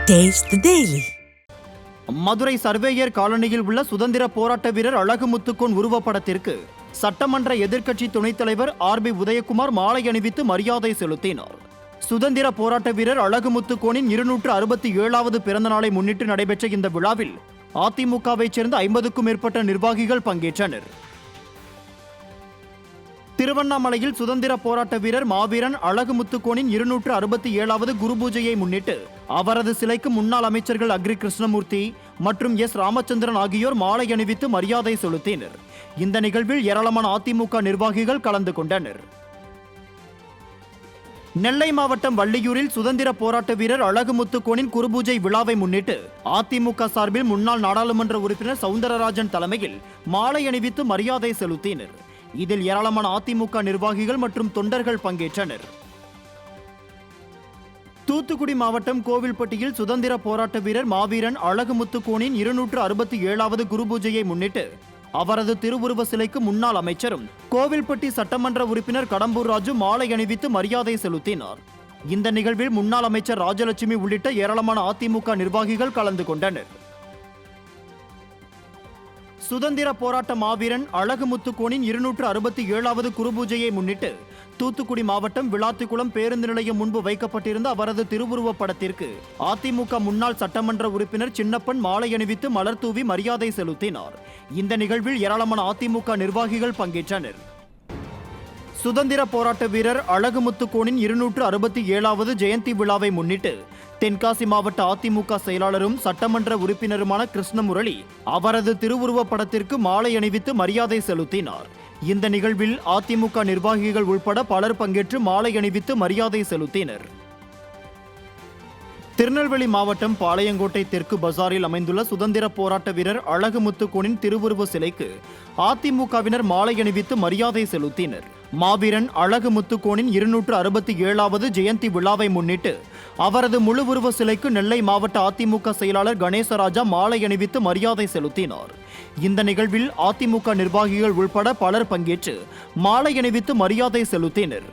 Taste the Daily. Madurai surveyor காலனியில் உள்ள சுதந்திர போராட்ட வீரர் அழகு முத்துக்கோன் உருவப்படத்திற்கு சட்டமன்ற எதிர்க்கட்சி துணைத் தலைவர் ஆர்.பி. உதயகுமார் மாலை அணிவித்து மரியாதை செலுத்தினார். சுதந்திர போராட்ட வீரர் அழகு முத்துக்கோனின் 267வது பிறந்த நாளை முன்னிட்டு நடைபெற்ற இந்த விழாவில் அதிமுகவைச் சேர்ந்த 50க்கும் மேற்பட்ட நிர்வாகிகள் பங்கேற்றனர். திருவண்ணாமலையில் சுதந்திர போராட்ட வீரர் மாவீரன் அழகு முத்துக்கோனின் 267வது குரு பூஜையை முன்னிட்டு அவரது சிலைக்கு முன்னாள் அமைச்சர்கள் அக்ரி கிருஷ்ணமூர்த்தி மற்றும் எஸ். ராமச்சந்திரன் ஆகியோர் மாலை அணிவித்து மரியாதை செலுத்தினர். இந்த நிகழ்வில் ஏராளமான அதிமுக நிர்வாகிகள் கலந்து கொண்டனர். நெல்லை மாவட்டம் வள்ளியூரில் சுதந்திர போராட்ட வீரர் அழகு முத்துக்கோனின் குருபூஜை விழாவை முன்னிட்டு அதிமுக சார்பில் முன்னாள் நாடாளுமன்ற உறுப்பினர் சவுந்தரராஜன் தலைமையில் மாலை அணிவித்து மரியாதை செலுத்தினர். இதில் ஏராளமான அதிமுக நிர்வாகிகள் மற்றும் தொண்டர்கள் பங்கேற்றனர். தூத்துக்குடி மாவட்டம் கோவில்பட்டியில் சுதந்திர போராட்ட வீரர் மாவீரன் அழகு முத்துக்கோனின் 267வது குரு பூஜையை முன்னிட்டு அவரது திருவுருவ சிலைக்கு முன்னாள் அமைச்சரும் கோவில்பட்டி சட்டமன்ற உறுப்பினர் கடம்பூர் ராஜு மாலை அணிவித்து மரியாதை செலுத்தினார். இந்த நிகழ்வில் முன்னாள் அமைச்சர் ராஜலட்சுமி உள்ளிட்ட ஏராளமான அதிமுக நிர்வாகிகள் கலந்து கொண்டனர். சுதந்திர போராட்ட மாவீரன் அழகு முத்துக்கோனின் 267வது குருபூஜையை முன்னிட்டு தூத்துக்குடி மாவட்டம் விளாத்திக்குளம் பேருந்து நிலையம் முன்பு வைக்கப்பட்டிருந்த அவரது திருவுருவப் படத்திற்கு அதிமுக முன்னாள் சட்டமன்ற உறுப்பினர் சின்னப்பன் மாலை அணிவித்து மலர் தூவி மரியாதை செலுத்தினார். இந்த நிகழ்வில் ஏராளமான அதிமுக நிர்வாகிகள் பங்கேற்றனர். சுதந்திர போராட்ட வீரர் அழகு முத்துக்கோனின் 267வது ஜெயந்தி விழாவை முன்னிட்டு தென்காசி மாவட்ட அதிமுக செயலாளரும் சட்டமன்ற உறுப்பினருமான கிருஷ்ணமுரளி அவரது திருவுருவப் படத்திற்கு மாலை அணிவித்து மரியாதை செலுத்தினார். இந்த நிகழ்வில் அதிமுக நிர்வாகிகள் உட்பட பலர் பங்கேற்று மாலை அணிவித்து மரியாதை செலுத்தினர். திருநெல்வேலி மாவட்டம் பாளையங்கோட்டை தெற்கு பஜாரில் அமைந்துள்ள சுதந்திர போராட்ட வீரர் அழகு முத்துக்கோனின் திருவுருவ சிலைக்கு அதிமுகவினர் மாலை அணிவித்து மரியாதை செலுத்தினர். மாவீரன் அழகு முத்துக்கோனின் 267வது ஜெயந்தி விழாவை முன்னிட்டு அவரது முழு உருவ சிலைக்கு நெல்லை மாவட்ட அதிமுக செயலாளர் கணேசராஜா மாலை அணிவித்து மரியாதை செலுத்தினார். இந்த நிகழ்வில் அதிமுக நிர்வாகிகள் உட்பட பலர் பங்கேற்று மாலை அணிவித்து மரியாதை செலுத்தினர்.